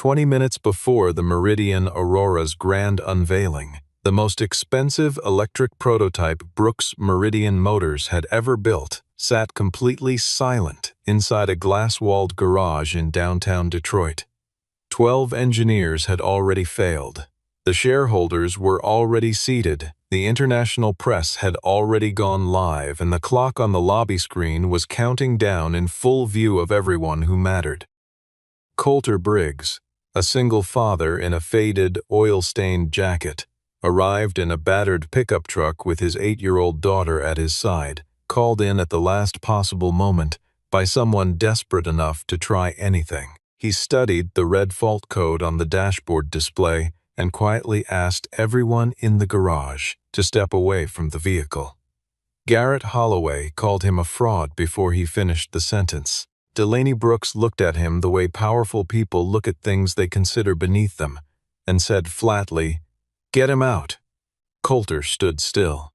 20 minutes before the Meridian Aurora's grand unveiling, the most expensive electric prototype Brooks Meridian Motors had ever built sat completely silent inside a glass-walled garage in downtown Detroit. 12 engineers had already failed. The shareholders were already seated, the international press had already gone live, and the clock on the lobby screen was counting down in full view of everyone who mattered. Coulter Briggs, a single father in a faded, oil-stained jacket, arrived in a battered pickup truck with his 8-year-old daughter at his side, called in at the last possible moment by someone desperate enough to try anything. He studied the red fault code on the dashboard display and quietly asked everyone in the garage to step away from the vehicle. Garrett Holloway called him a fraud before he finished the sentence. Delaney Brooks looked at him the way powerful people look at things they consider beneath them, and said flatly, "Get him out." Coulter stood still.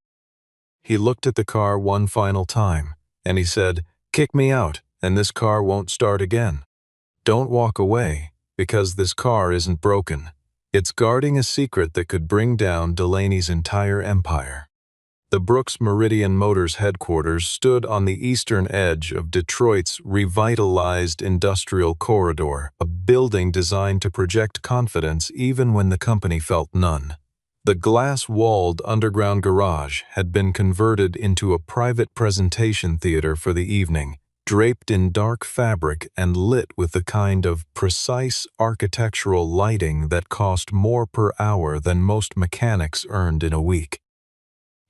He looked at the car one final time, and he said, "Kick me out, and this car won't start again. Don't walk away, because this car isn't broken. It's guarding a secret that could bring down Delaney's entire empire." The Brooks Meridian Motors headquarters stood on the eastern edge of Detroit's revitalized industrial corridor, a building designed to project confidence even when the company felt none. The glass-walled underground garage had been converted into a private presentation theater for the evening, draped in dark fabric and lit with the kind of precise architectural lighting that cost more per hour than most mechanics earned in a week.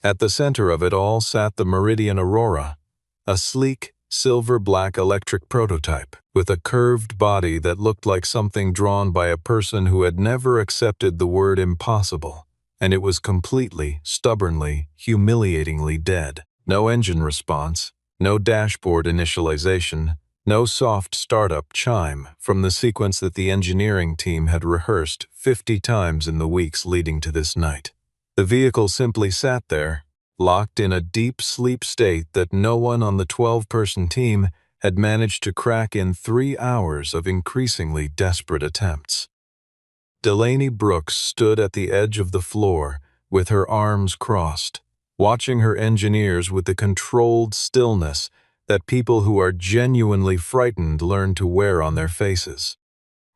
At the center of it all sat the Meridian Aurora, a sleek, silver-black electric prototype with a curved body that looked like something drawn by a person who had never accepted the word impossible, and it was completely, stubbornly, humiliatingly dead. No engine response, no dashboard initialization, no soft startup chime from the sequence that the engineering team had rehearsed 50 times in the weeks leading to this night. The vehicle simply sat there, locked in a deep sleep state that no one on the 12-person team had managed to crack in 3 hours of increasingly desperate attempts. Delaney Brooks stood at the edge of the floor with her arms crossed, watching her engineers with the controlled stillness that people who are genuinely frightened learn to wear on their faces.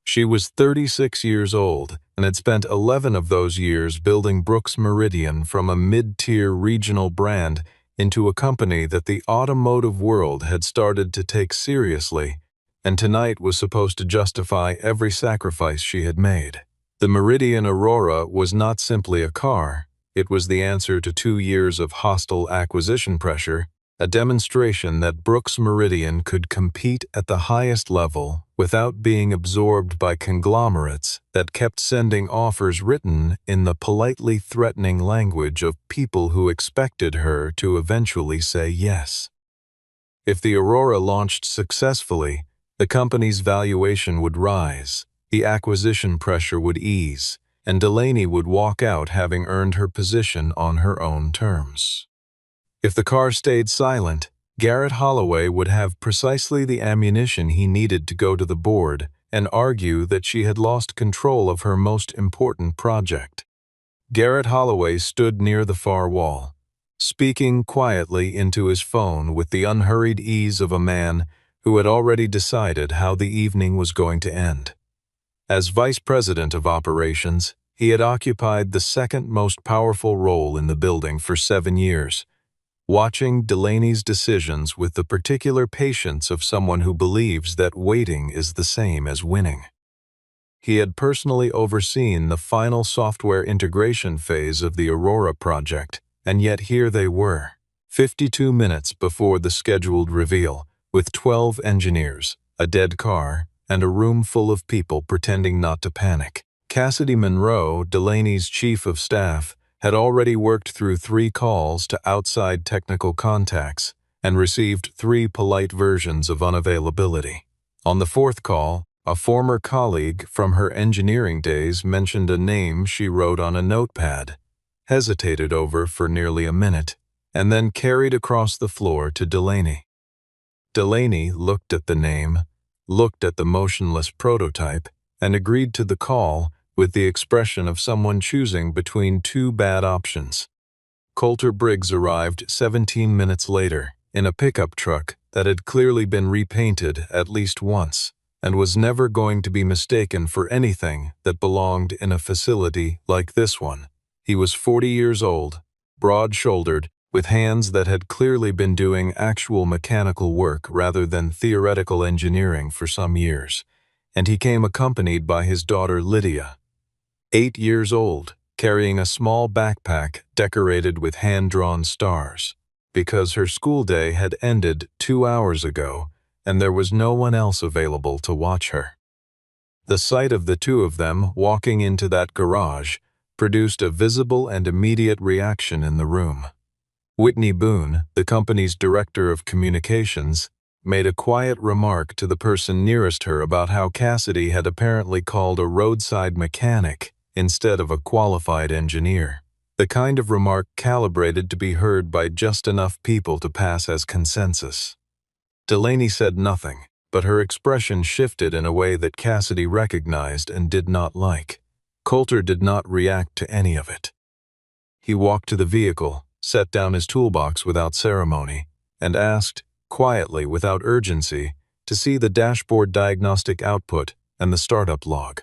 She was 36 years old and had spent 11 of those years building Brooks Meridian from a mid-tier regional brand into a company that the automotive world had started to take seriously, and tonight was supposed to justify every sacrifice she had made. The Meridian Aurora was not simply a car, it was the answer to 2 years of hostile acquisition pressure, a demonstration that Brooks Meridian could compete at the highest level without being absorbed by conglomerates that kept sending offers written in the politely threatening language of people who expected her to eventually say yes. If the Aurora launched successfully, the company's valuation would rise, the acquisition pressure would ease, and Delaney would walk out having earned her position on her own terms. If the car stayed silent, Garrett Holloway would have precisely the ammunition he needed to go to the board and argue that she had lost control of her most important project. Garrett Holloway stood near the far wall, speaking quietly into his phone with the unhurried ease of a man who had already decided how the evening was going to end. As vice president of operations, he had occupied the second most powerful role in the building for 7 years, watching Delaney's decisions with the particular patience of someone who believes that waiting is the same as winning. He had personally overseen the final software integration phase of the Aurora project, and yet here they were, 52 minutes before the scheduled reveal, with 12 engineers, a dead car, and a room full of people pretending not to panic. Cassidy Monroe, Delaney's chief of staff, had already worked through 3 calls to outside technical contacts and received 3 polite versions of unavailability. On the 4th call, a former colleague from her engineering days mentioned a name she wrote on a notepad, hesitated over for nearly a minute, and then carried across the floor to Delaney. Delaney looked at the name, looked at the motionless prototype, and agreed to the call with the expression of someone choosing between two bad options. Coulter Briggs arrived 17 minutes later in a pickup truck that had clearly been repainted at least once and was never going to be mistaken for anything that belonged in a facility like this one. He was 40 years old, broad-shouldered, with hands that had clearly been doing actual mechanical work rather than theoretical engineering for some years, and he came accompanied by his daughter Lydia, 8 years old, carrying a small backpack decorated with hand-drawn stars, because her school day had ended 2 hours ago and there was no one else available to watch her. The sight of the two of them walking into that garage produced a visible and immediate reaction in the room. Whitney Boone, the company's director of communications, made a quiet remark to the person nearest her about how Cassidy had apparently called a roadside mechanic instead of a qualified engineer, the kind of remark calibrated to be heard by just enough people to pass as consensus. Delaney said nothing, but her expression shifted in a way that Cassidy recognized and did not like. Coulter did not react to any of it. He walked to the vehicle, set down his toolbox without ceremony, and asked, quietly without urgency, to see the dashboard diagnostic output and the startup log.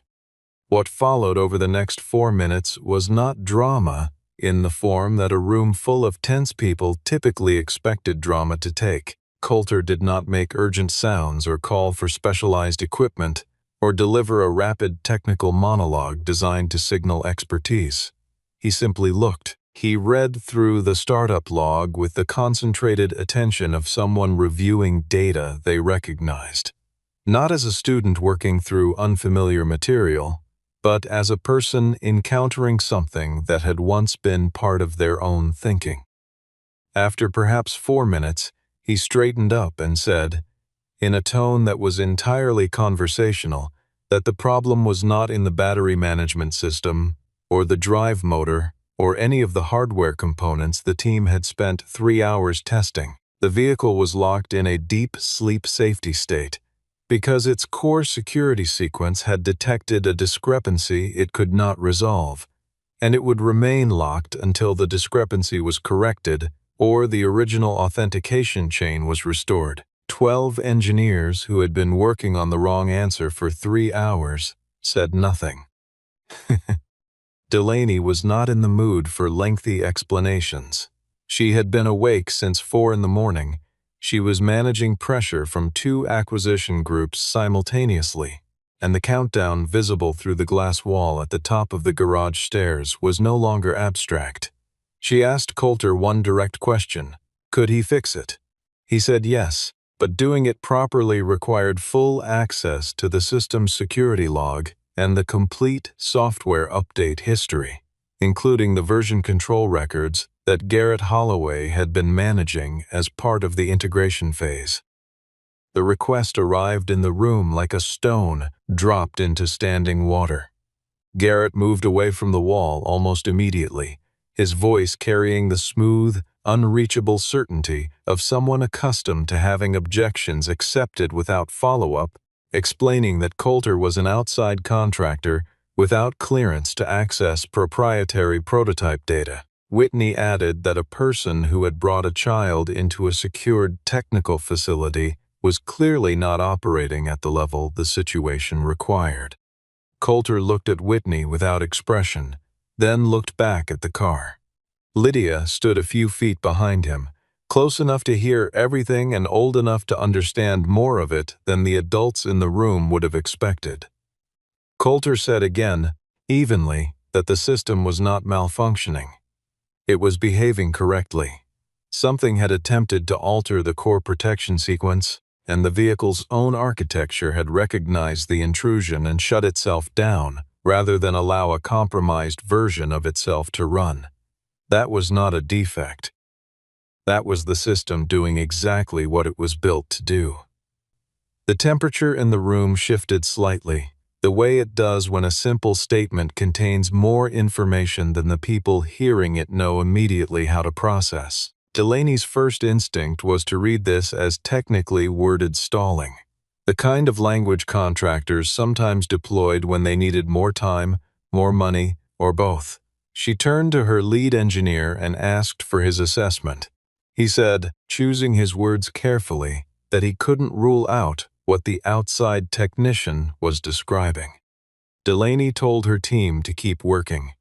What followed over the next 4 minutes was not drama in the form that a room full of tense people typically expected drama to take. Coulter did not make urgent sounds or call for specialized equipment or deliver a rapid technical monologue designed to signal expertise. He simply looked. He read through the startup log with the concentrated attention of someone reviewing data they recognized. Not as a student working through unfamiliar material, but as a person encountering something that had once been part of their own thinking. After perhaps 4 minutes, he straightened up and said, in a tone that was entirely conversational, that the problem was not in the battery management system or the drive motor or any of the hardware components the team had spent 3 hours testing. The vehicle was locked in a deep sleep safety state because its core security sequence had detected a discrepancy it could not resolve, and it would remain locked until the discrepancy was corrected or the original authentication chain was restored. 12 engineers who had been working on the wrong answer for 3 hours said nothing. Delaney was not in the mood for lengthy explanations. She had been awake since 4 in the morning. She was managing pressure from 2 acquisition groups simultaneously, and the countdown visible through the glass wall at the top of the garage stairs was no longer abstract. She asked Coulter one direct question: could he fix it? He said yes, but doing it properly required full access to the system's security log and the complete software update history, including the version control records that Garrett Holloway had been managing as part of the integration phase. The request arrived in the room like a stone dropped into standing water. Garrett moved away from the wall almost immediately, his voice carrying the smooth, unreachable certainty of someone accustomed to having objections accepted without follow-up, explaining that Coulter was an outside contractor without clearance to access proprietary prototype data. Whitney added that a person who had brought a child into a secured technical facility was clearly not operating at the level the situation required. Coulter looked at Whitney without expression, then looked back at the car. Lydia stood a few feet behind him, close enough to hear everything and old enough to understand more of it than the adults in the room would have expected. Coulter said again, evenly, that the system was not malfunctioning. It was behaving correctly. Something had attempted to alter the core protection sequence, and the vehicle's own architecture had recognized the intrusion and shut itself down rather than allow a compromised version of itself to run. That was not a defect. That was the system doing exactly what it was built to do. The temperature in the room shifted slightly, the way it does when a simple statement contains more information than the people hearing it know immediately how to process. Delaney's first instinct was to read this as technically worded stalling. the kind of language contractors sometimes deployed when they needed more time, more money, or both. She turned to her lead engineer and asked for his assessment. He said, choosing his words carefully, that he couldn't rule out what the outside technician was describing. Delaney told her team to keep working.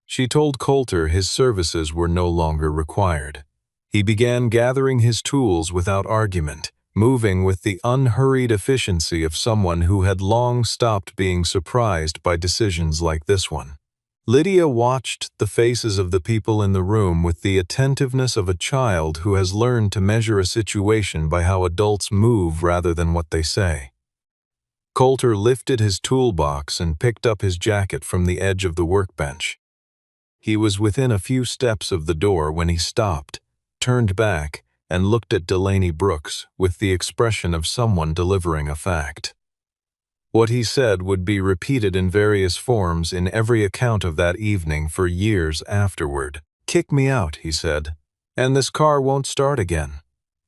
She told Coulter his services were no longer required. He began gathering his tools without argument, moving with the unhurried efficiency of someone who had long stopped being surprised by decisions like this one. Lydia watched the faces of the people in the room with the attentiveness of a child who has learned to measure a situation by how adults move rather than what they say. Coulter lifted his toolbox and picked up his jacket from the edge of the workbench. He was within a few steps of the door when he stopped, turned back, and looked at Delaney Brooks with the expression of someone delivering a fact. What he said would be repeated in various forms in every account of that evening for years afterward. "Kick me out," he said, "and this car won't start again."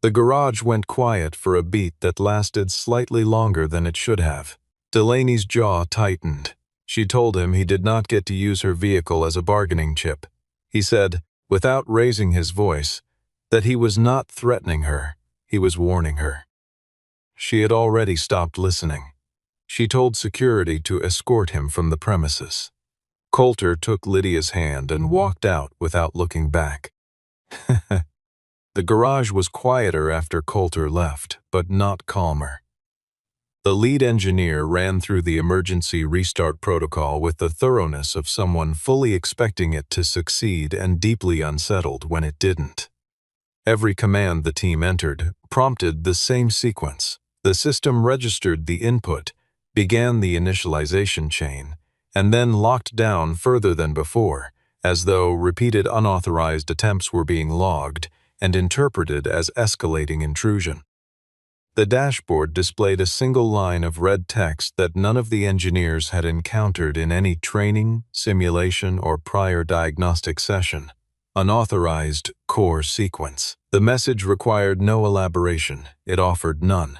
The garage went quiet for a beat that lasted slightly longer than it should have. Delaney's jaw tightened. She told him he did not get to use her vehicle as a bargaining chip. He said, without raising his voice, that he was not threatening her, he was warning her. She had already stopped listening. She told security to escort him from the premises. Coulter took Lydia's hand and walked out without looking back. The garage was quieter after Coulter left, but not calmer. The lead engineer ran through the emergency restart protocol with the thoroughness of someone fully expecting it to succeed and deeply unsettled when it didn't. Every command the team entered prompted the same sequence. The system registered the input, began the initialization chain, and then locked down further than before, as though repeated unauthorized attempts were being logged and interpreted as escalating intrusion. The dashboard displayed a single line of red text that none of the engineers had encountered in any training, simulation, or prior diagnostic session. Unauthorized core sequence. The message required no elaboration. It offered none.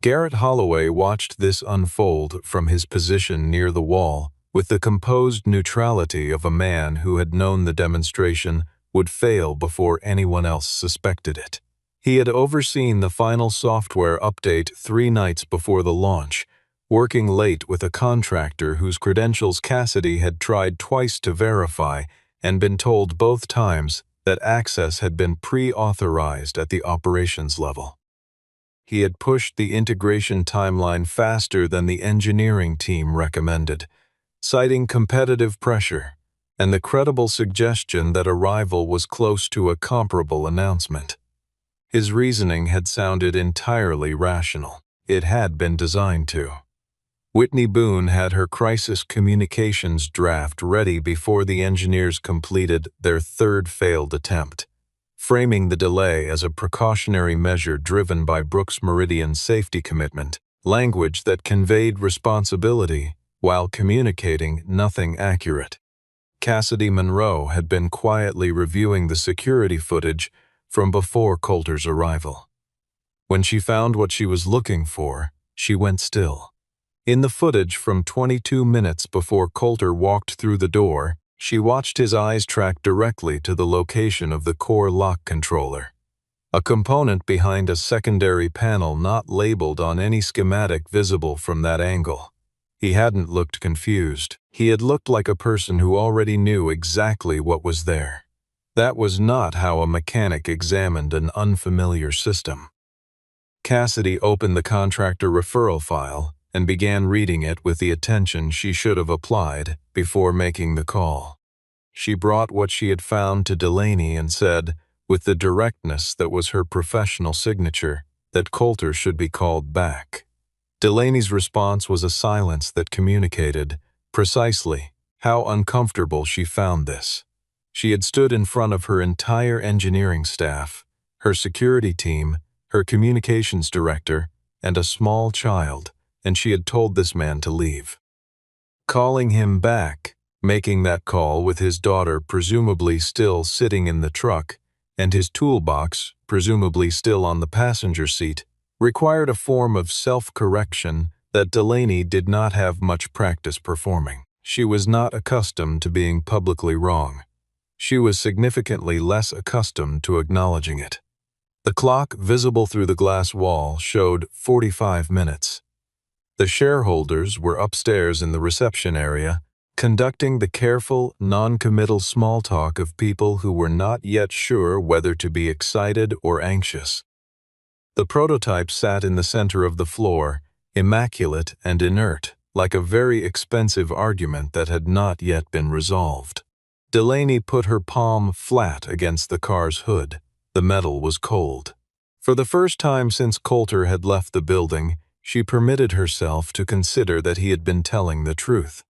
Garrett Holloway watched this unfold from his position near the wall with the composed neutrality of a man who had known the demonstration would fail before anyone else suspected it. He had overseen the final software update 3 nights before the launch, working late with a contractor whose credentials Cassidy had tried twice to verify and been told both times that access had been pre-authorized at the operations level. He had pushed the integration timeline faster than the engineering team recommended, citing competitive pressure and the credible suggestion that arrival was close to a comparable announcement. His reasoning had sounded entirely rational. It had been designed to. Whitney Boone had her crisis communications draft ready before the engineers completed their 3rd failed attempt, framing the delay as a precautionary measure driven by Brooks Meridian's safety commitment, language that conveyed responsibility while communicating nothing accurate. Cassidy Monroe had been quietly reviewing the security footage from before Coulter's arrival. When she found what she was looking for, she went still. In the footage from 22 minutes before Coulter walked through the door, she watched his eyes track directly to the location of the core lock controller, a component behind a secondary panel not labeled on any schematic visible from that angle. He hadn't looked confused. He had looked like a person who already knew exactly what was there. That was not how a mechanic examined an unfamiliar system. Cassidy opened the contractor referral file and began reading it with the attention she should have applied before making the call. She brought what she had found to Delaney and said, with the directness that was her professional signature, that Coulter should be called back. Delaney's response was a silence that communicated, precisely, how uncomfortable she found this. She had stood in front of her entire engineering staff, her security team, her communications director, and a small child, and she had told this man to leave. Calling him back, making that call with his daughter presumably still sitting in the truck, and his toolbox presumably still on the passenger seat, required a form of self-correction that Delaney did not have much practice performing. She was not accustomed to being publicly wrong. She was significantly less accustomed to acknowledging it. The clock, visible through the glass wall, showed 45 minutes. The shareholders were upstairs in the reception area, conducting the careful, non-committal small talk of people who were not yet sure whether to be excited or anxious. The prototype sat in the center of the floor, immaculate and inert, like a very expensive argument that had not yet been resolved. Delaney put her palm flat against the car's hood. The metal was cold. For the first time since Coulter had left the building, she permitted herself to consider that he had been telling the truth.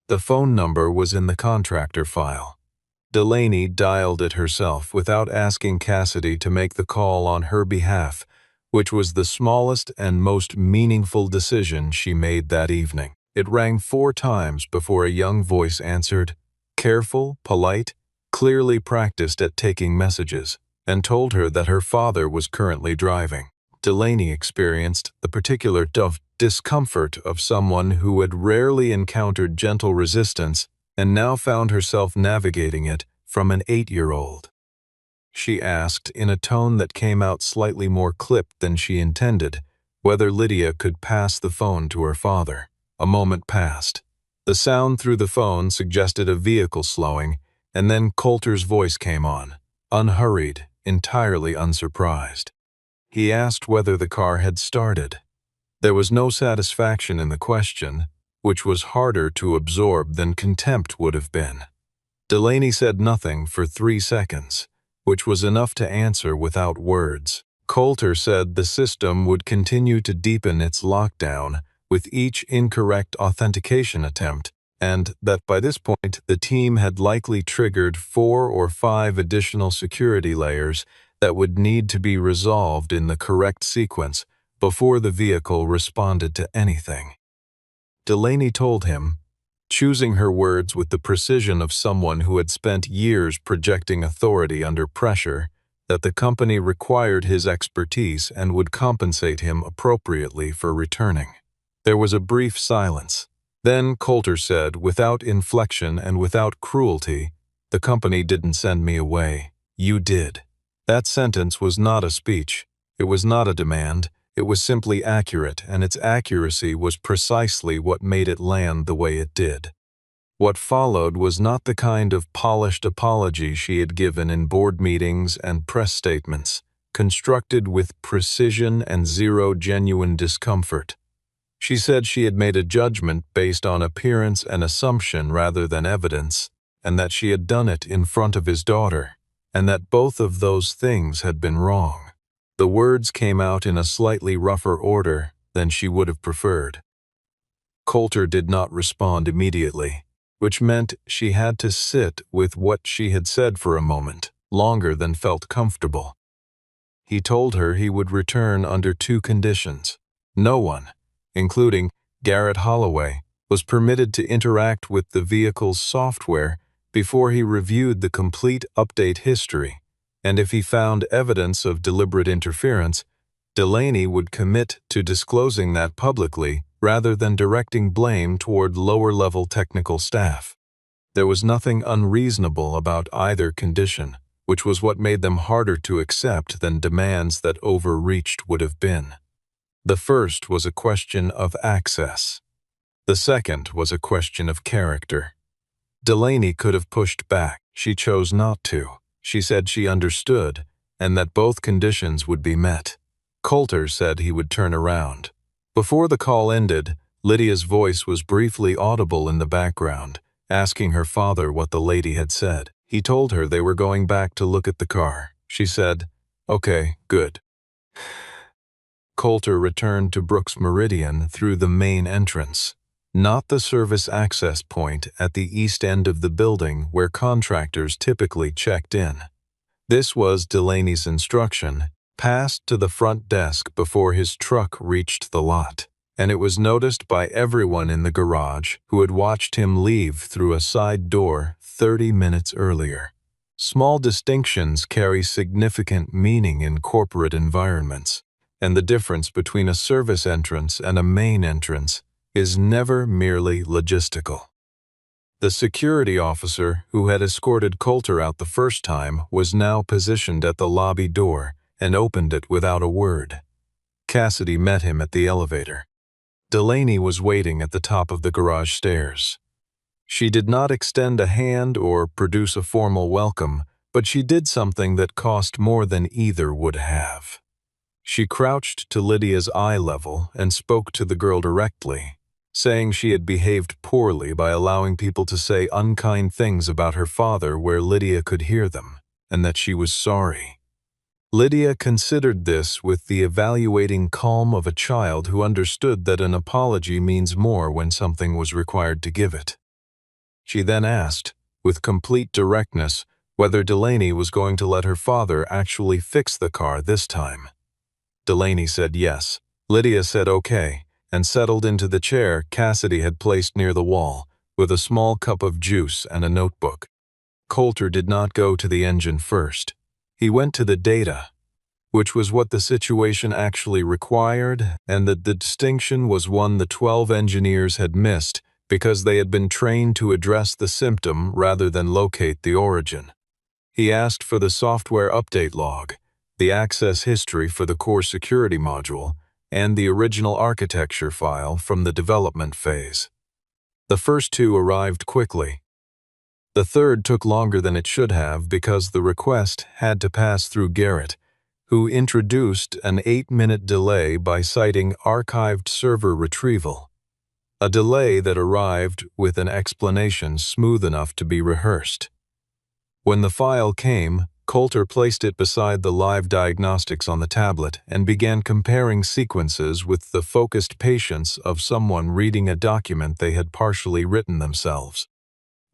The phone number was in the contractor file. Delaney dialed it herself without asking Cassidy to make the call on her behalf, which was the smallest and most meaningful decision she made that evening. It rang 4 times before a young voice answered, careful, polite, clearly practiced at taking messages, and told her that her father was currently driving. Delaney experienced the particular discomfort of someone who had rarely encountered gentle resistance and now found herself navigating it from an 8-year-old. She asked, in a tone that came out slightly more clipped than she intended, whether Lydia could pass the phone to her father. A moment passed. The sound through the phone suggested a vehicle slowing, and then Coulter's voice came on, unhurried, entirely unsurprised. He asked whether the car had started. There was no satisfaction in the question, which was harder to absorb than contempt would have been. Delaney said nothing for 3 seconds, which was enough to answer without words. Coulter said the system would continue to deepen its lockdown with each incorrect authentication attempt, and that by this point the team had likely triggered 4 or 5 additional security layers that would need to be resolved in the correct sequence before the vehicle responded to anything. Delaney told him, choosing her words with the precision of someone who had spent years projecting authority under pressure, that the company required his expertise and would compensate him appropriately for returning. There was a brief silence. Then Coulter said, without inflection and without cruelty, "The company didn't send me away. You did." That sentence was not a speech. It was not a demand. It was simply accurate, and its accuracy was precisely what made it land the way it did. What followed was not the kind of polished apology she had given in board meetings and press statements, constructed with precision and zero genuine discomfort. She said she had made a judgment based on appearance and assumption rather than evidence, and that she had done it in front of his daughter, and that both of those things had been wrong. The words came out in a slightly rougher order than she would have preferred. Coulter did not respond immediately, which meant she had to sit with what she had said for a moment, longer than felt comfortable. He told her he would return under 2 conditions. No one, including Garrett Holloway, was permitted to interact with the vehicle's software before he reviewed the complete update history, and if he found evidence of deliberate interference, Delaney would commit to disclosing that publicly rather than directing blame toward lower-level technical staff. There was nothing unreasonable about either condition, which was what made them harder to accept than demands that overreached would have been. The first was a question of access. The second was a question of character. Delaney could have pushed back. She chose not to. She said she understood, and that both conditions would be met. Coulter said he would turn around. Before the call ended, Lydia's voice was briefly audible in the background, asking her father what the lady had said. He told her they were going back to look at the car. She said, "Okay, good." Coulter returned to Brooks Meridian through the main entrance, not the service access point at the east end of the building where contractors typically checked in. This was Delaney's instruction, passed to the front desk before his truck reached the lot, and it was noticed by everyone in the garage who had watched him leave through a side door 30 minutes earlier. Small distinctions carry significant meaning in corporate environments. and the difference between a service entrance and a main entrance is never merely logistical. The security officer who had escorted Coulter out the first time was now positioned at the lobby door and opened it without a word. Cassidy met him at the elevator. Delaney was waiting at the top of the garage stairs. She did not extend a hand or produce a formal welcome, but she did something that cost more than either would have. She crouched to Lydia's eye level and spoke to the girl directly, saying she had behaved poorly by allowing people to say unkind things about her father where Lydia could hear them, and that she was sorry. Lydia considered this with the evaluating calm of a child who understood that an apology means more when something was required to give it. She then asked, with complete directness, whether Delaney was going to let her father actually fix the car this time. Delaney said yes. Lydia said okay, and settled into the chair Cassidy had placed near the wall, with a small cup of juice and a notebook. Coulter did not go to the engine first. He went to the data, which was what the situation actually required, and that the distinction was one the 12 engineers had missed because they had been trained to address the symptom rather than locate the origin. He asked for the software update log, the access history for the core security module, and the original architecture file from the development phase. The first two arrived quickly. The third took longer than it should have because the request had to pass through Garrett, who introduced an 8-minute delay by citing archived server retrieval, a delay that arrived with an explanation smooth enough to be rehearsed. When the file came, Coulter placed it beside the live diagnostics on the tablet and began comparing sequences with the focused patience of someone reading a document they had partially written themselves.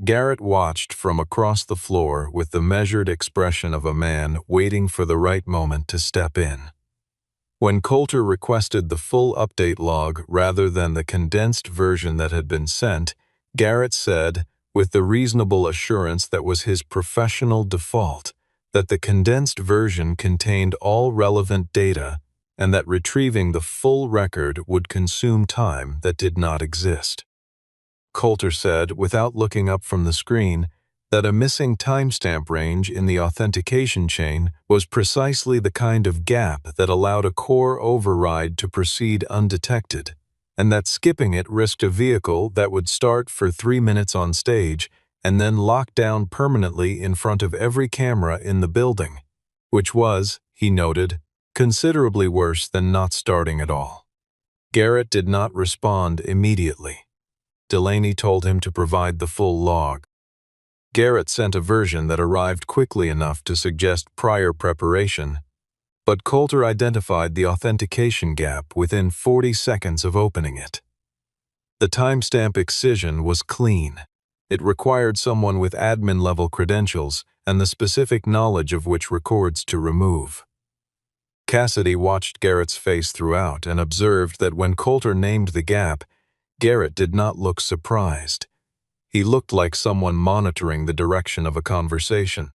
Garrett watched from across the floor with the measured expression of a man waiting for the right moment to step in. When Coulter requested the full update log rather than the condensed version that had been sent, Garrett said, with the reasonable assurance that was his professional default, that the condensed version contained all relevant data and that retrieving the full record would consume time that did not exist. Coulter said, without looking up from the screen, that a missing timestamp range in the authentication chain was precisely the kind of gap that allowed a core override to proceed undetected, and that skipping it risked a vehicle that would start for 3 minutes on stage and then lock down permanently in front of every camera in the building, which was, he noted, considerably worse than not starting at all. Garrett did not respond immediately. Delaney told him to provide the full log. Garrett sent a version that arrived quickly enough to suggest prior preparation, but Coulter identified the authentication gap within 40 seconds of opening it. The timestamp excision was clean. It required someone with admin-level credentials and the specific knowledge of which records to remove. Cassidy watched Garrett's face throughout and observed that when Coulter named the gap, Garrett did not look surprised. He looked like someone monitoring the direction of a conversation.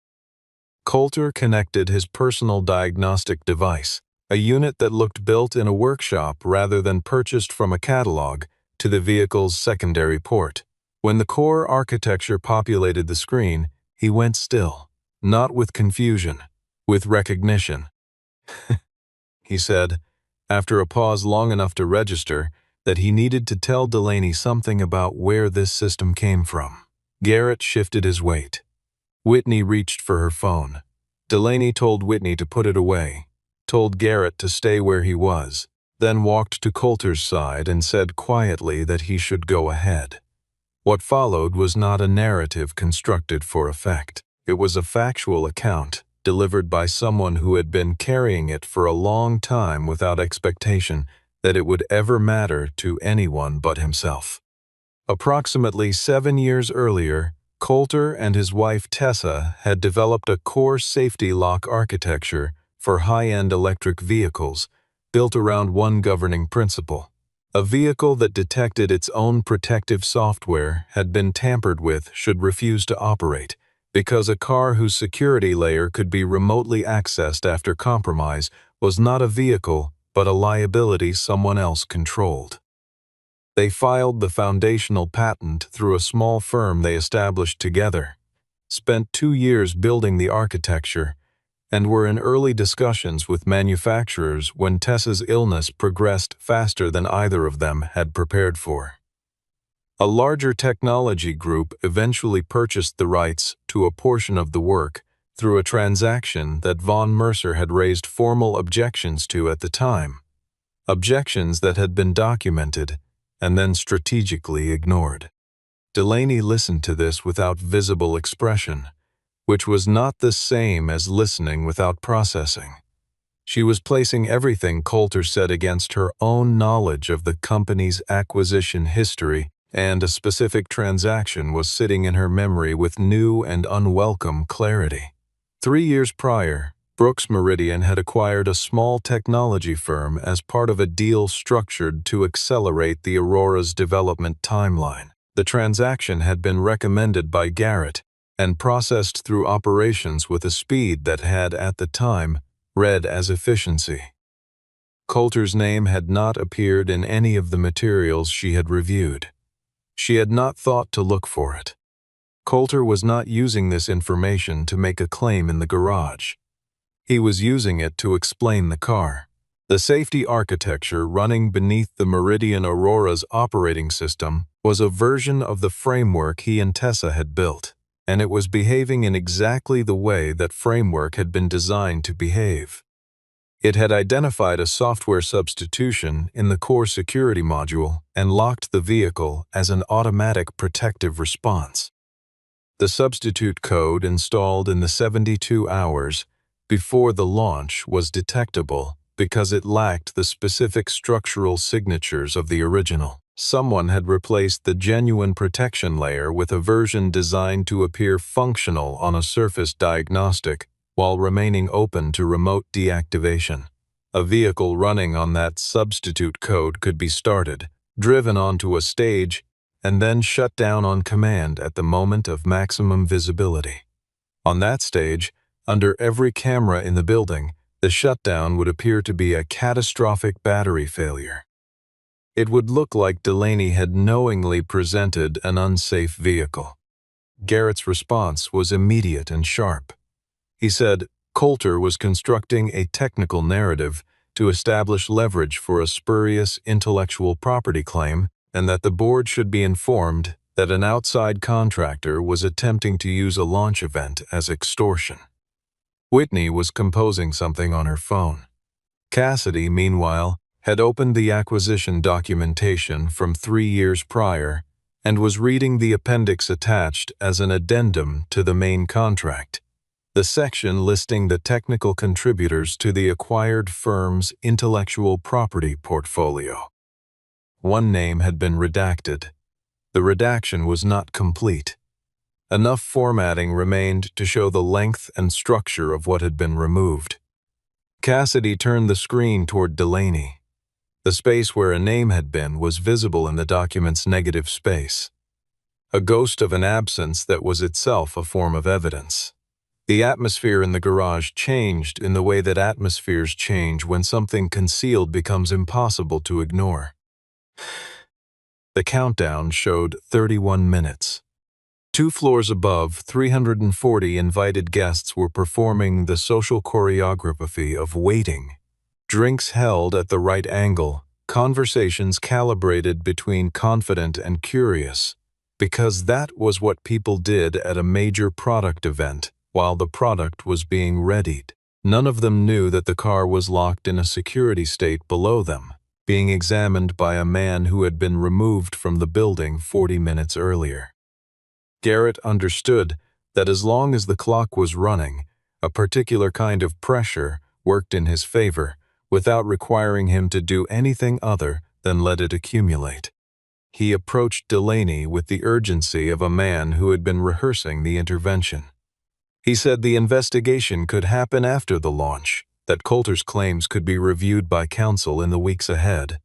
Coulter connected his personal diagnostic device, a unit that looked built in a workshop rather than purchased from a catalog, to the vehicle's secondary port. When the core architecture populated the screen, he went still, not with confusion, with recognition. He said, after a pause long enough to register, that he needed to tell Delaney something about where this system came from. Garrett shifted his weight. Whitney reached for her phone. Delaney told Whitney to put it away, told Garrett to stay where he was, then walked to Coulter's side and said quietly that he should go ahead. What followed was not a narrative constructed for effect. It was a factual account, delivered by someone who had been carrying it for a long time without expectation that it would ever matter to anyone but himself. Approximately 7 years earlier, Coulter and his wife Tessa had developed a core safety lock architecture for high-end electric vehicles, built around one governing principle. A vehicle that detected its own protective software had been tampered with should refuse to operate, because a car whose security layer could be remotely accessed after compromise was not a vehicle but a liability someone else controlled. They filed the foundational patent through a small firm they established together, spent 2 years building the architecture, and were in early discussions with manufacturers when Tessa's illness progressed faster than either of them had prepared for. A larger technology group eventually purchased the rights to a portion of the work through a transaction that Von Mercer had raised formal objections to at the time, objections that had been documented and then strategically ignored. Delaney listened to this without visible expression, which was not the same as listening without processing. She was placing everything Coulter said against her own knowledge of the company's acquisition history, and a specific transaction was sitting in her memory with new and unwelcome clarity. 3 years prior, Brooks Meridian had acquired a small technology firm as part of a deal structured to accelerate the Aurora's development timeline. The transaction had been recommended by Garrett and processed through operations with a speed that had, at the time, read as efficiency. Coulter's name had not appeared in any of the materials she had reviewed. She had not thought to look for it. Coulter was not using this information to make a claim in the garage. He was using it to explain the car. The safety architecture running beneath the Meridian Aurora's operating system was a version of the framework he and Tessa had built, and it was behaving in exactly the way that framework had been designed to behave. It had identified a software substitution in the core security module and locked the vehicle as an automatic protective response. The substitute code installed in the 72 hours before the launch was detectable because it lacked the specific structural signatures of the original. Someone had replaced the genuine protection layer with a version designed to appear functional on a surface diagnostic while remaining open to remote deactivation. A vehicle running on that substitute code could be started, driven onto a stage, and then shut down on command at the moment of maximum visibility. On that stage, under every camera in the building, the shutdown would appear to be a catastrophic battery failure. It would look like Delaney had knowingly presented an unsafe vehicle. Garrett's response was immediate and sharp. He said Coulter was constructing a technical narrative to establish leverage for a spurious intellectual property claim, and that the board should be informed that an outside contractor was attempting to use a launch event as extortion. Whitney was composing something on her phone. Cassidy, meanwhile, had opened the acquisition documentation from 3 years prior and was reading the appendix attached as an addendum to the main contract, the section listing the technical contributors to the acquired firm's intellectual property portfolio. One name had been redacted. The redaction was not complete. Enough formatting remained to show the length and structure of what had been removed. Cassidy turned the screen toward Delaney. The space where a name had been was visible in the document's negative space, a ghost of an absence that was itself a form of evidence. The atmosphere in the garage changed in the way that atmospheres change when something concealed becomes impossible to ignore. The countdown showed 31 minutes. 2 floors above, 340 invited guests were performing the social choreography of waiting. Drinks held at the right angle, conversations calibrated between confident and curious, because that was what people did at a major product event while the product was being readied. None of them knew that the car was locked in a security state below them, being examined by a man who had been removed from the building 40 minutes earlier. Garrett understood that as long as the clock was running, a particular kind of pressure worked in his favor without requiring him to do anything other than let it accumulate. He approached Delaney with the urgency of a man who had been rehearsing the intervention. He said the investigation could happen after the launch, that Coulter's claims could be reviewed by counsel in the weeks ahead,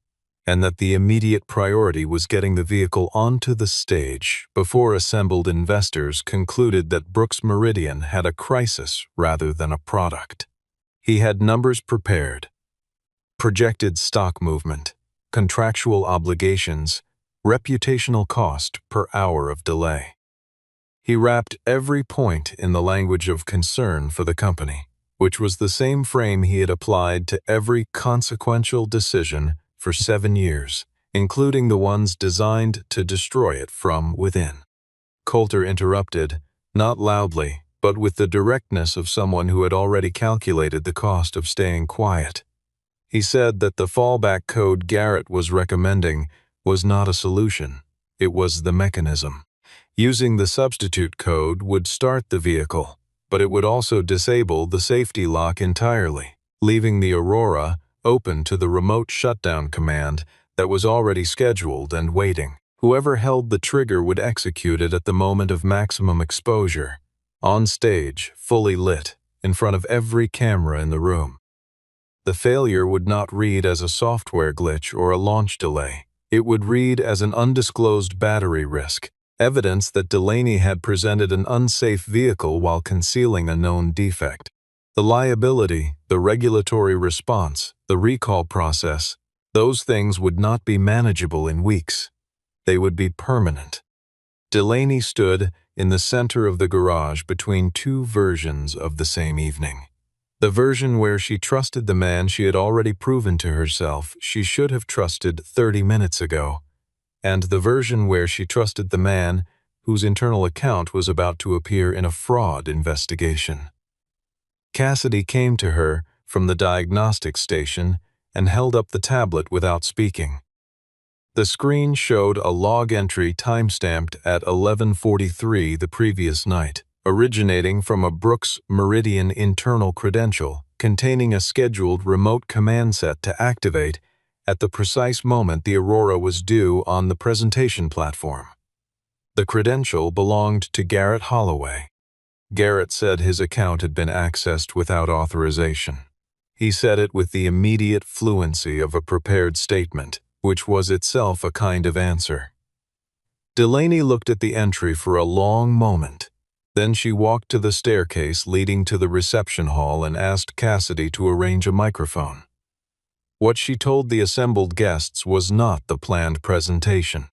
and that the immediate priority was getting the vehicle onto the stage before assembled investors concluded that Brooks Meridian had a crisis rather than a product. He had numbers prepared. projected stock movement, contractual obligations, reputational cost per hour of delay. He wrapped every point in the language of concern for the company, which was the same frame he had applied to every consequential decision for 7 years, including the ones designed to destroy it from within. Coulter interrupted, not loudly, but with the directness of someone who had already calculated the cost of staying quiet. He said that the fallback code Garrett was recommending was not a solution, it was the mechanism. Using the substitute code would start the vehicle, but it would also disable the safety lock entirely, leaving the Aurora open to the remote shutdown command that was already scheduled and waiting. Whoever held the trigger would execute it at the moment of maximum exposure, on stage, fully lit, in front of every camera in the room. The failure would not read as a software glitch or a launch delay. It would read as an undisclosed battery risk, evidence that Delaney had presented an unsafe vehicle while concealing a known defect. The liability, the regulatory response, the recall process, those things would not be manageable in weeks. They would be permanent. Delaney stood in the center of the garage between two versions of the same evening. The version where she trusted the man she had already proven to herself she should have trusted 30 minutes ago, and the version where she trusted the man whose internal account was about to appear in a fraud investigation. Cassidy came to her from the diagnostic station and held up the tablet without speaking. The screen showed a log entry timestamped at 11:43 the previous night, originating from a Brooks Meridian internal credential containing a scheduled remote command set to activate at the precise moment the Aurora was due on the presentation platform. The credential belonged to Garrett Holloway. Garrett said his account had been accessed without authorization. He said it with the immediate fluency of a prepared statement, which was itself a kind of answer. Delaney looked at the entry for a long moment. Then she walked to the staircase leading to the reception hall and asked Cassidy to arrange a microphone. What she told the assembled guests was not the planned presentation.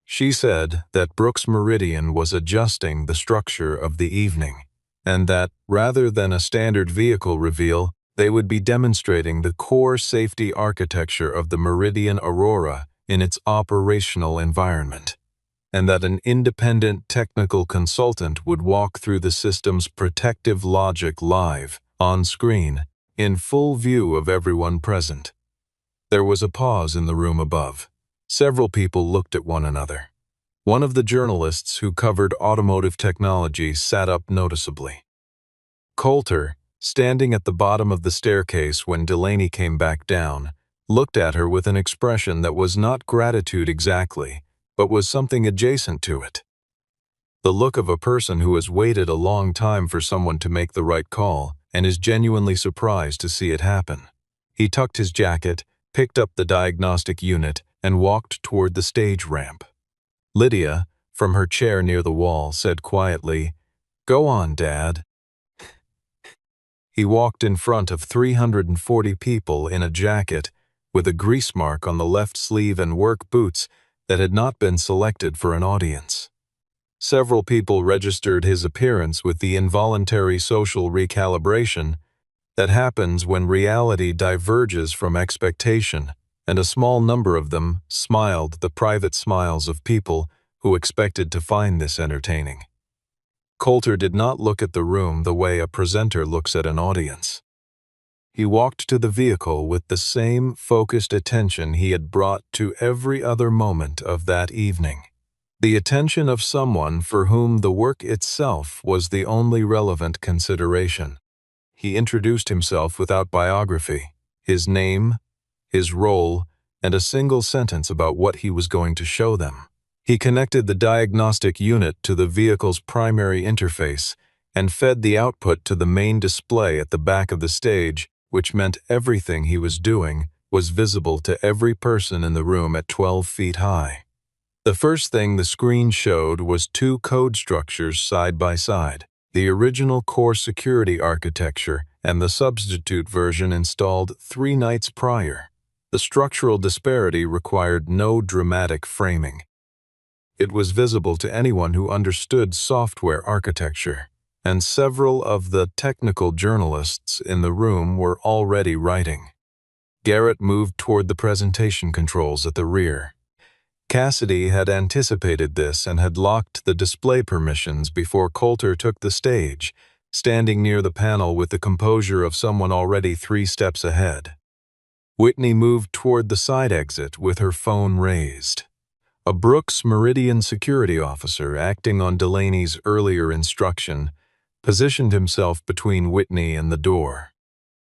She said that Brooks Meridian was adjusting the structure of the evening, and that, rather than a standard vehicle reveal, they would be demonstrating the core safety architecture of the Meridian Aurora in its operational environment, and that an independent technical consultant would walk through the system's protective logic live, on screen, in full view of everyone present. There was a pause in the room above. Several people looked at one another. One of the journalists who covered automotive technology sat up noticeably. Coulter, standing at the bottom of the staircase when Delaney came back down, looked at her with an expression that was not gratitude exactly, but was something adjacent to it. The look of a person who has waited a long time for someone to make the right call and is genuinely surprised to see it happen. He tucked his jacket, picked up the diagnostic unit, and walked toward the stage ramp. Lydia, from her chair near the wall, said quietly, "Go on, Dad." He walked in front of 340 people in a jacket with a grease mark on the left sleeve and work boots that had not been selected for an audience. Several people registered his appearance with the involuntary social recalibration that happens when reality diverges from expectation, and a small number of them smiled the private smiles of people who expected to find this entertaining. Coulter did not look at the room the way a presenter looks at an audience. He walked to the vehicle with the same focused attention he had brought to every other moment of that evening. The attention of someone for whom the work itself was the only relevant consideration. He introduced himself without biography, his name, his role, and a single sentence about what he was going to show them. He connected the diagnostic unit to the vehicle's primary interface and fed the output to the main display at the back of the stage, which meant everything he was doing was visible to every person in the room at 12 feet high. The first thing the screen showed was two code structures side by side, the original core security architecture and the substitute version installed 3 nights prior. The structural disparity required no dramatic framing. It was visible to anyone who understood software architecture, and several of the technical journalists in the room were already writing. Garrett moved toward the presentation controls at the rear. Cassidy had anticipated this and had locked the display permissions before Coulter took the stage, standing near the panel with the composure of someone already 3 steps ahead. Whitney moved toward the side exit with her phone raised. A Brooks Meridian security officer, acting on Delaney's earlier instruction, positioned himself between Whitney and the door.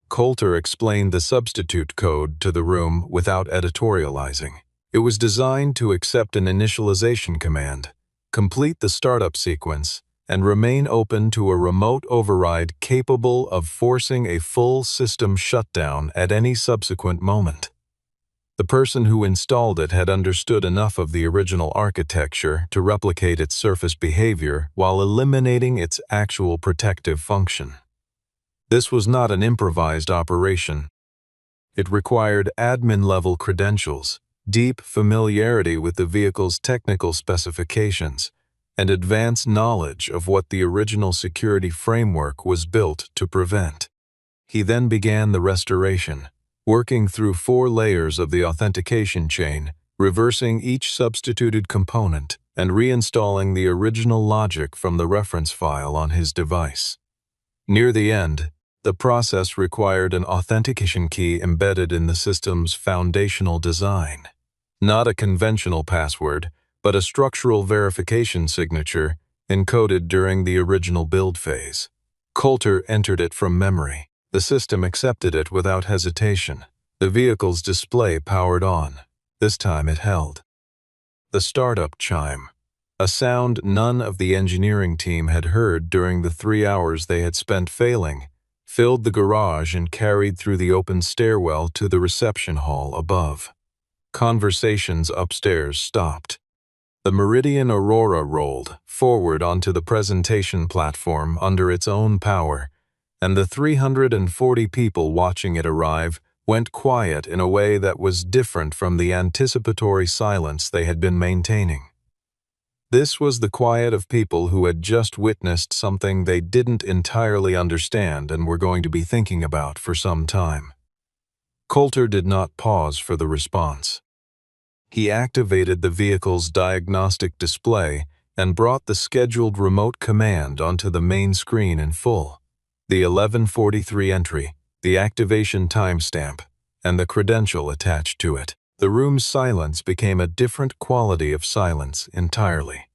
Coulter explained the substitute code to the room without editorializing. It was designed to accept an initialization command, complete the startup sequence, and remain open to a remote override capable of forcing a full system shutdown at any subsequent moment. The person who installed it had understood enough of the original architecture to replicate its surface behavior while eliminating its actual protective function. This was not an improvised operation. It required admin-level credentials, deep familiarity with the vehicle's technical specifications, and advanced knowledge of what the original security framework was built to prevent. He then began the restoration, working through 4 layers of the authentication chain, reversing each substituted component and reinstalling the original logic from the reference file on his device. Near the end, the process required an authentication key embedded in the system's foundational design. Not a conventional password, but a structural verification signature encoded during the original build phase. Coulter entered it from memory. The system accepted it without hesitation. The vehicle's display powered on. This time it held. The startup chime, a sound none of the engineering team had heard during the 3 hours they had spent failing, filled the garage and carried through the open stairwell to the reception hall above. Conversations upstairs stopped. The Meridian Aurora rolled forward onto the presentation platform under its own power, and the 340 people watching it arrive went quiet in a way that was different from the anticipatory silence they had been maintaining. This was the quiet of people who had just witnessed something they didn't entirely understand and were going to be thinking about for some time. Coulter did not pause for the response. He activated the vehicle's diagnostic display and brought the scheduled remote command onto the main screen in full. The 11:43 entry, the activation timestamp, and the credential attached to it. The room's silence became a different quality of silence entirely.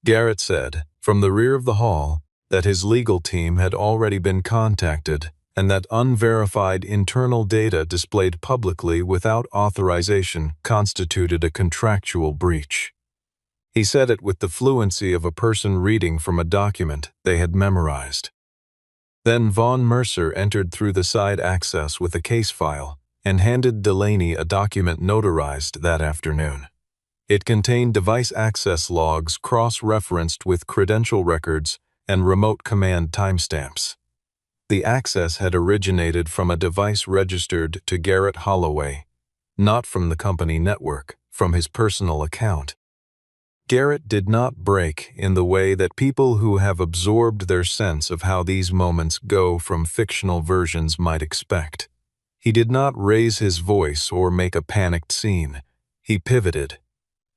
Garrett said, from the rear of the hall, that his legal team had already been contacted and that unverified internal data displayed publicly without authorization constituted a contractual breach. He said it with the fluency of a person reading from a document they had memorized. Then Von Mercer entered through the side access with a case file and handed Delaney a document notarized that afternoon. It contained device access logs cross-referenced with credential records and remote command timestamps. The access had originated from a device registered to Garrett Holloway, not from the company network, from his personal account. Garrett did not break in the way that people who have absorbed their sense of how these moments go from fictional versions might expect. He did not raise his voice or make a panicked scene. He pivoted.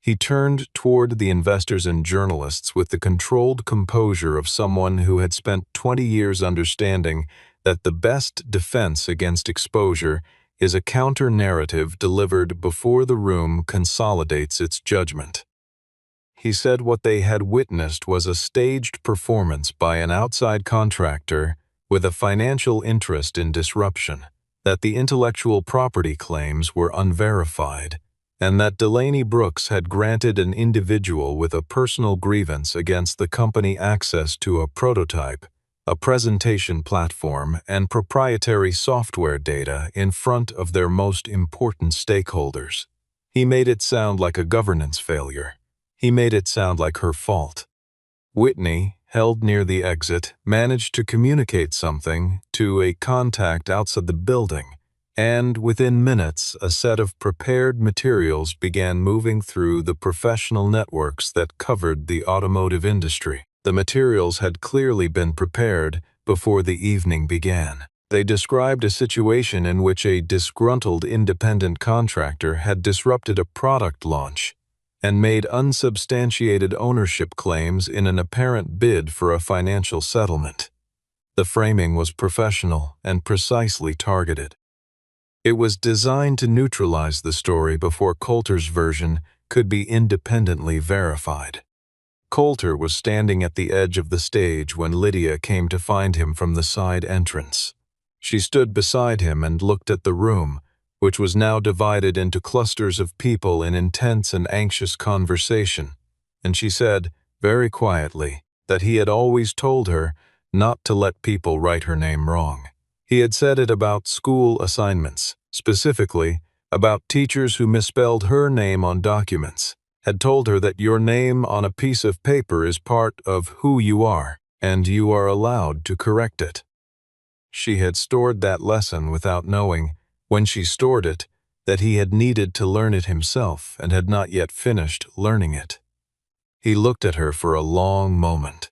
He turned toward the investors and journalists with the controlled composure of someone who had spent 20 years understanding that the best defense against exposure is a counter-narrative delivered before the room consolidates its judgment. He said what they had witnessed was a staged performance by an outside contractor with a financial interest in disruption, that the intellectual property claims were unverified, and that Delaney Brooks had granted an individual with a personal grievance against the company access to a prototype, a presentation platform, and proprietary software data in front of their most important stakeholders. He made it sound like a governance failure. He made it sound like her fault. Whitney, held near the exit, managed to communicate something to a contact outside the building, and within minutes, a set of prepared materials began moving through the professional networks that covered the automotive industry. The materials had clearly been prepared before the evening began. They described a situation in which a disgruntled independent contractor had disrupted a product launch and made unsubstantiated ownership claims in an apparent bid for a financial settlement. The framing was professional and precisely targeted. It was designed to neutralize the story before Coulter's version could be independently verified. Coulter was standing at the edge of the stage when Lydia came to find him from the side entrance. She stood beside him and looked at the room, which was now divided into clusters of people in intense and anxious conversation, and she said, very quietly, that he had always told her not to let people write her name wrong. He had said it about school assignments, specifically about teachers who misspelled her name on documents, had told her that your name on a piece of paper is part of who you are, and you are allowed to correct it. She had stored that lesson without knowing, when she stored it, that he had needed to learn it himself and had not yet finished learning it. He looked at her for a long moment.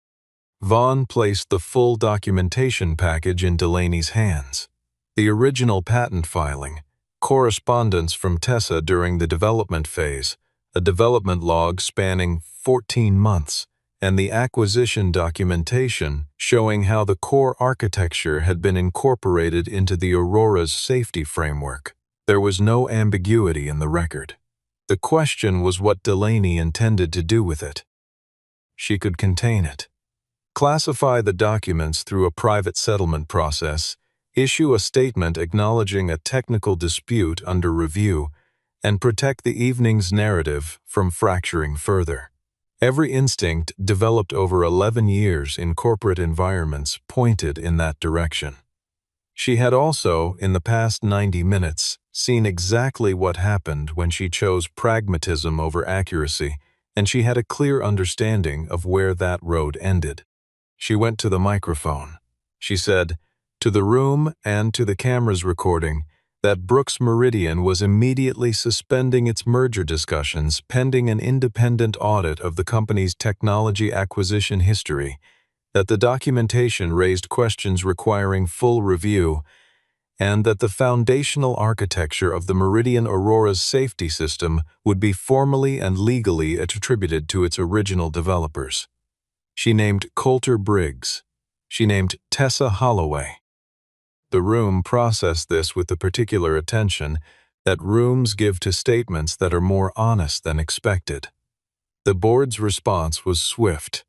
Vaughn placed the full documentation package in Delaney's hands. The original patent filing, correspondence from Tessa during the development phase, a development log spanning 14 months, and the acquisition documentation showing how the core architecture had been incorporated into the Aurora's safety framework. There was no ambiguity in the record. The question was what Delaney intended to do with it. She could contain it, classify the documents through a private settlement process, issue a statement acknowledging a technical dispute under review, and protect the evening's narrative from fracturing further. Every instinct developed over 11 years in corporate environments pointed in that direction. She had also, in the past 90 minutes, seen exactly what happened when she chose pragmatism over accuracy, and she had a clear understanding of where that road ended. She went to the microphone. She said, to the room and to the cameras recording, that Brooks Meridian was immediately suspending its merger discussions pending an independent audit of the company's technology acquisition history, that the documentation raised questions requiring full review, and that the foundational architecture of the Meridian Aurora's safety system would be formally and legally attributed to its original developers. She named Coulter Briggs. She named Tessa Holloway. The room processed this with the particular attention that rooms give to statements that are more honest than expected. The board's response was swift.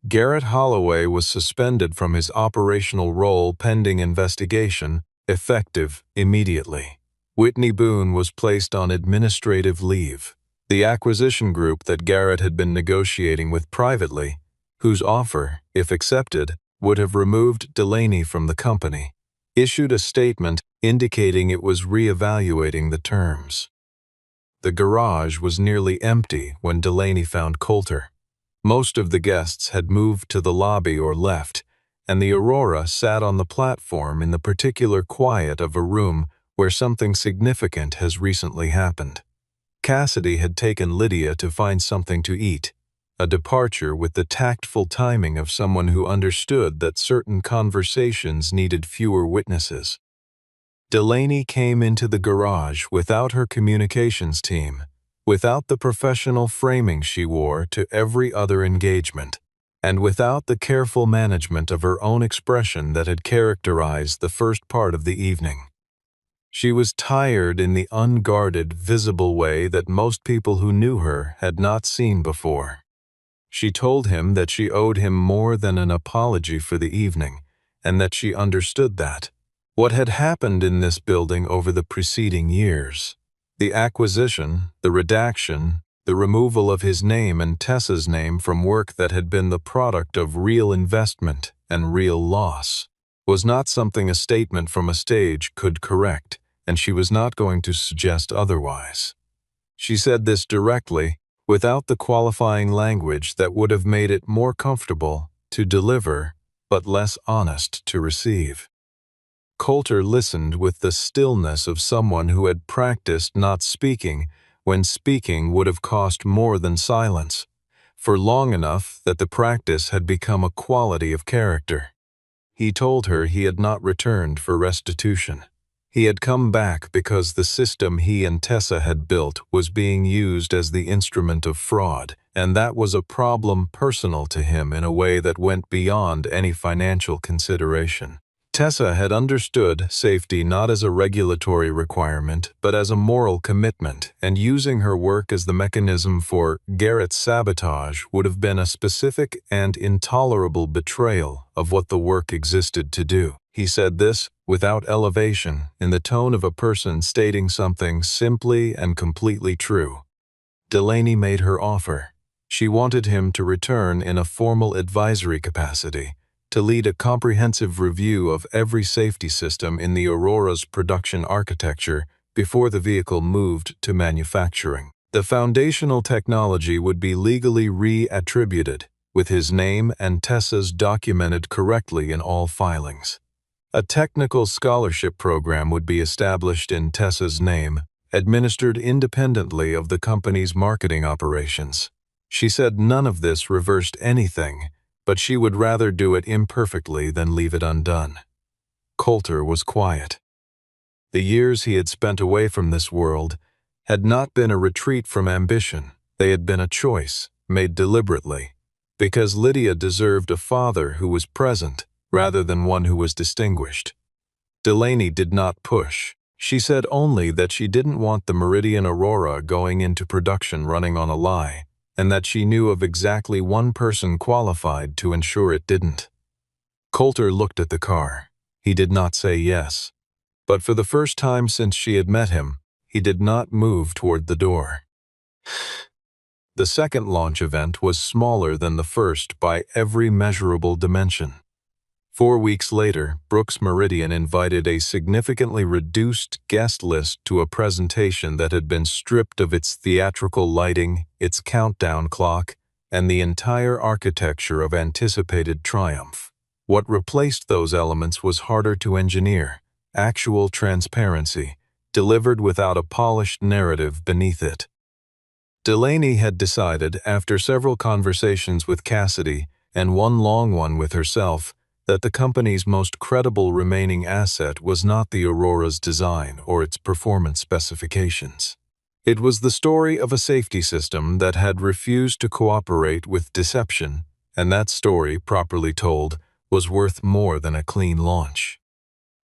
Garrett Holloway was suspended from his operational role pending investigation, effective immediately. Whitney Boone was placed on administrative leave. The acquisition group that Garrett had been negotiating with privately, whose offer, if accepted, would have removed Delaney from the company, issued a statement indicating it was reevaluating the terms. The garage was nearly empty when Delaney found Coulter. Most of the guests had moved to the lobby or left, and the Aurora sat on the platform in the particular quiet of a room where something significant has recently happened. Cassidy had taken Lydia to find something to eat, a departure with the tactful timing of someone who understood that certain conversations needed fewer witnesses. Delaney came into the garage without her communications team, without the professional framing she wore to every other engagement, and without the careful management of her own expression that had characterized the first part of the evening. She was tired in the unguarded, visible way that most people who knew her had not seen before. She told him that she owed him more than an apology for the evening, and that she understood that. What had happened in this building over the preceding years, the acquisition, the redaction, the removal of his name and Tessa's name from work that had been the product of real investment and real loss, was not something a statement from a stage could correct, and she was not going to suggest otherwise. She said this directly, without the qualifying language that would have made it more comfortable to deliver, but less honest to receive. Coulter listened with the stillness of someone who had practiced not speaking when speaking would have cost more than silence, for long enough that the practice had become a quality of character. He told her he had not returned for restitution. He had come back because the system he and Tessa had built was being used as the instrument of fraud, and that was a problem personal to him in a way that went beyond any financial consideration. Tessa had understood safety not as a regulatory requirement, but as a moral commitment, and using her work as the mechanism for Garrett's sabotage would have been a specific and intolerable betrayal of what the work existed to do. He said this, without elevation, in the tone of a person stating something simply and completely true. Delaney made her offer. She wanted him to return in a formal advisory capacity, to lead a comprehensive review of every safety system in the Aurora's production architecture before the vehicle moved to manufacturing. The foundational technology would be legally re-attributed, with his name and Tessa's documented correctly in all filings. A technical scholarship program would be established in Tessa's name, administered independently of the company's marketing operations. She said none of this reversed anything, but she would rather do it imperfectly than leave it undone. Coulter was quiet. The years he had spent away from this world had not been a retreat from ambition. They had been a choice, made deliberately, because Lydia deserved a father who was present rather than one who was distinguished. Delaney did not push. She said only that she didn't want the Meridian Aurora going into production running on a lie, and that she knew of exactly one person qualified to ensure it didn't. Coulter looked at the car. He did not say yes, but for the first time since she had met him, he did not move toward the door. The second launch event was smaller than the first by every measurable dimension. 4 weeks later, Brooks Meridian invited a significantly reduced guest list to a presentation that had been stripped of its theatrical lighting, its countdown clock, and the entire architecture of anticipated triumph. What replaced those elements was harder to engineer: actual transparency, delivered without a polished narrative beneath it. Delaney had decided, after several conversations with Cassidy and one long one with herself, that the company's most credible remaining asset was not the Aurora's design or its performance specifications. It was the story of a safety system that had refused to cooperate with deception, and that story, properly told, was worth more than a clean launch.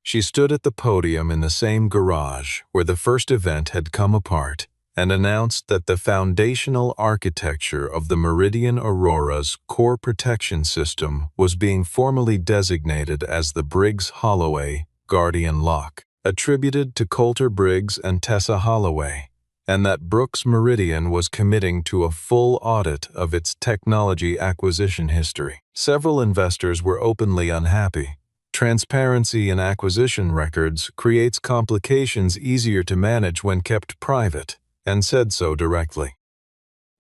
She stood at the podium in the same garage where the first event had come apart and announced that the foundational architecture of the Meridian Aurora's core protection system was being formally designated as the Briggs-Holloway Guardian Lock, attributed to Coulter Briggs and Tessa Holloway, and that Brooks Meridian was committing to a full audit of its technology acquisition history. Several investors were openly unhappy. Transparency in acquisition records creates complications easier to manage when kept private, and said so directly.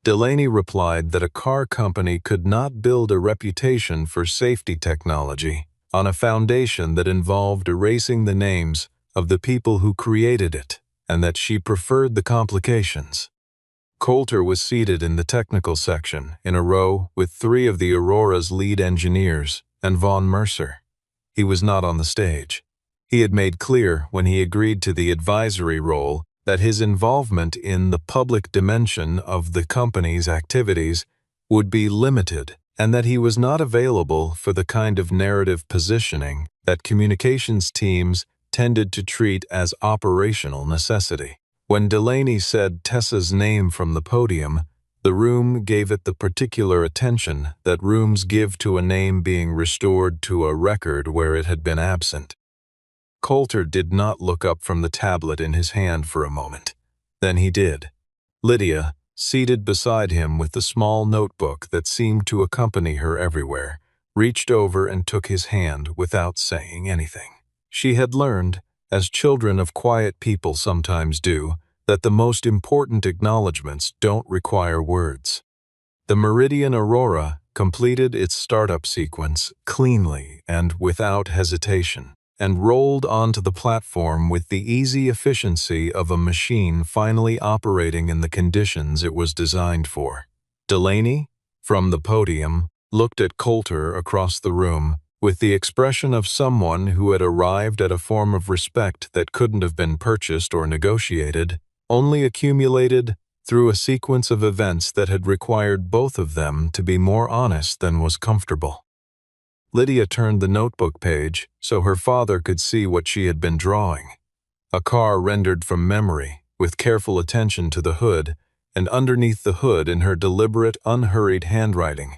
Delaney replied that a car company could not build a reputation for safety technology on a foundation that involved erasing the names of the people who created it, and that she preferred the complications. Coulter was seated in the technical section in a row with 3 of the Aurora's lead engineers and Von Mercer. He was not on the stage. He had made clear when he agreed to the advisory role that his involvement in the public dimension of the company's activities would be limited, and that he was not available for the kind of narrative positioning that communications teams tended to treat as operational necessity. When Delaney said Tessa's name from the podium, the room gave it the particular attention that rooms give to a name being restored to a record where it had been absent. Coulter did not look up from the tablet in his hand for a moment. Then he did. Lydia, seated beside him with the small notebook that seemed to accompany her everywhere, reached over and took his hand without saying anything. She had learned, as children of quiet people sometimes do, that the most important acknowledgments don't require words. The Meridian Aurora completed its startup sequence cleanly and without hesitation, and rolled onto the platform with the easy efficiency of a machine finally operating in the conditions it was designed for. Delaney, from the podium, looked at Coulter across the room with the expression of someone who had arrived at a form of respect that couldn't have been purchased or negotiated, only accumulated through a sequence of events that had required both of them to be more honest than was comfortable. Lydia turned the notebook page so her father could see what she had been drawing. A car rendered from memory, with careful attention to the hood, and underneath the hood in her deliberate, unhurried handwriting,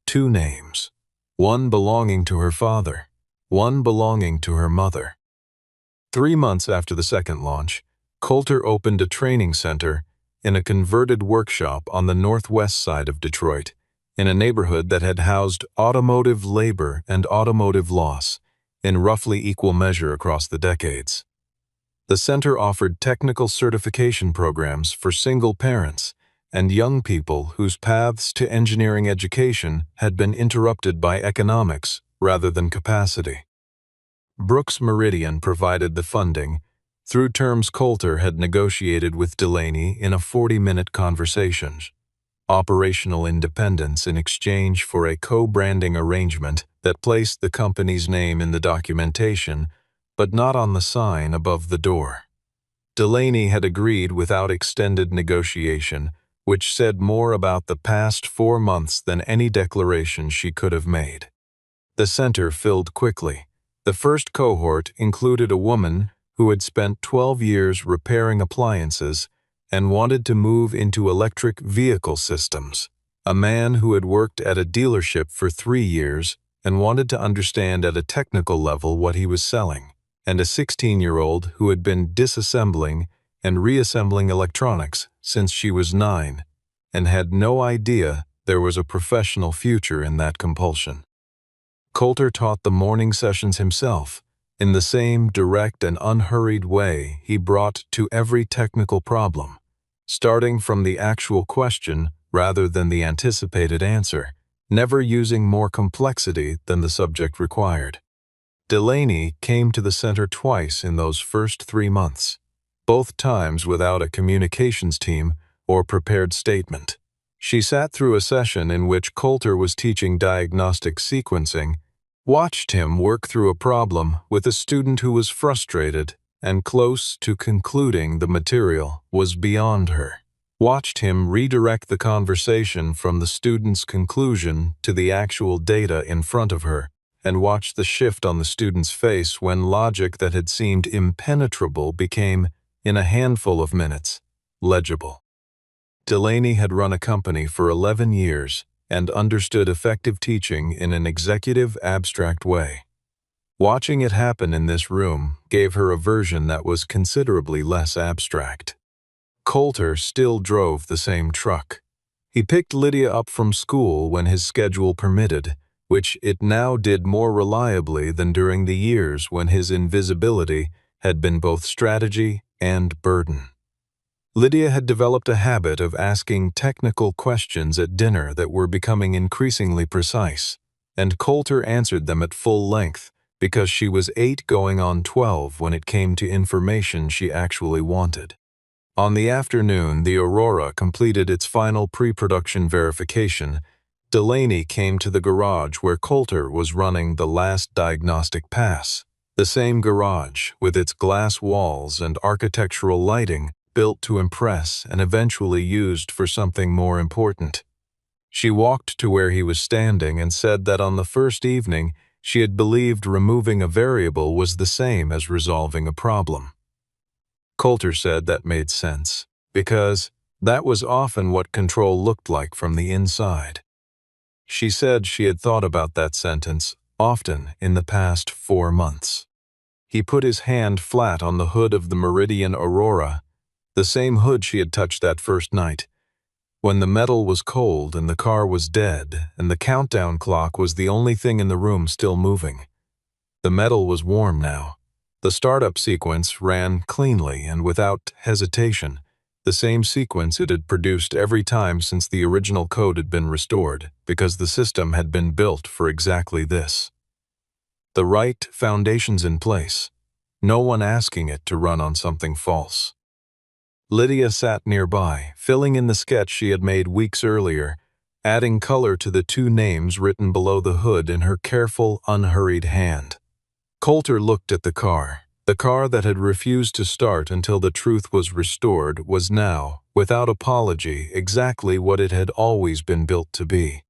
2 names, one belonging to her father, one belonging to her mother. 3 months after the second launch, Coulter opened a training center in a converted workshop on the northwest side of Detroit, in a neighborhood that had housed automotive labor and automotive loss in roughly equal measure across the decades. The center offered technical certification programs for single parents and young people whose paths to engineering education had been interrupted by economics rather than capacity. Brooks Meridian provided the funding through terms Coulter had negotiated with Delaney in a 40-minute conversation. Operational independence in exchange for a co-branding arrangement that placed the company's name in the documentation, but not on the sign above the door. Delaney had agreed without extended negotiation, which said more about the past 4 months than any declaration she could have made. The center filled quickly. The first cohort included a woman who had spent 12 years repairing appliances and wanted to move into electric vehicle systems, a man who had worked at a dealership for 3 years and wanted to understand at a technical level what he was selling, and a 16-year-old who had been disassembling and reassembling electronics since she was 9 and had no idea there was a professional future in that compulsion. Coulter taught the morning sessions himself, in the same direct and unhurried way he brought to every technical problem, starting from the actual question rather than the anticipated answer, never using more complexity than the subject required. Delaney came to the center twice in those first 3 months, both times without a communications team or prepared statement. She sat through a session in which Coulter was teaching diagnostic sequencing, watched him work through a problem with a student who was frustrated and close to concluding the material was beyond her, watched him redirect the conversation from the student's conclusion to the actual data in front of her, and watched the shift on the student's face when logic that had seemed impenetrable became, in a handful of minutes, legible. Delaney had run a company for 11 years and understood effective teaching in an executive, abstract way. Watching it happen in this room gave her a version that was considerably less abstract. Coulter still drove the same truck. He picked Lydia up from school when his schedule permitted, which it now did more reliably than during the years when his invisibility had been both strategy and burden. Lydia had developed a habit of asking technical questions at dinner that were becoming increasingly precise, and Coulter answered them at full length because she was 8 going on 12 when it came to information she actually wanted. On the afternoon the Aurora completed its final pre-production verification, Delaney came to the garage where Coulter was running the last diagnostic pass. The same garage, with its glass walls and architectural lighting, built to impress and eventually used for something more important. She walked to where he was standing and said that on the first evening she had believed removing a variable was the same as resolving a problem. Coulter said that made sense, because that was often what control looked like from the inside. She said she had thought about that sentence often in the past 4 months. He put his hand flat on the hood of the Meridian Aurora, the same hood she had touched that first night, when the metal was cold and the car was dead and the countdown clock was the only thing in the room still moving. The metal was warm now. The startup sequence ran cleanly and without hesitation. the same sequence it had produced every time since the original code had been restored, because the system had been built for exactly this. The right foundations in place, no one asking it to run on something false. Lydia sat nearby, filling in the sketch she had made weeks earlier, adding color to the two names written below the hood in her careful, unhurried hand. Coulter looked at the car. The car that had refused to start until the truth was restored was now, without apology, exactly what it had always been built to be.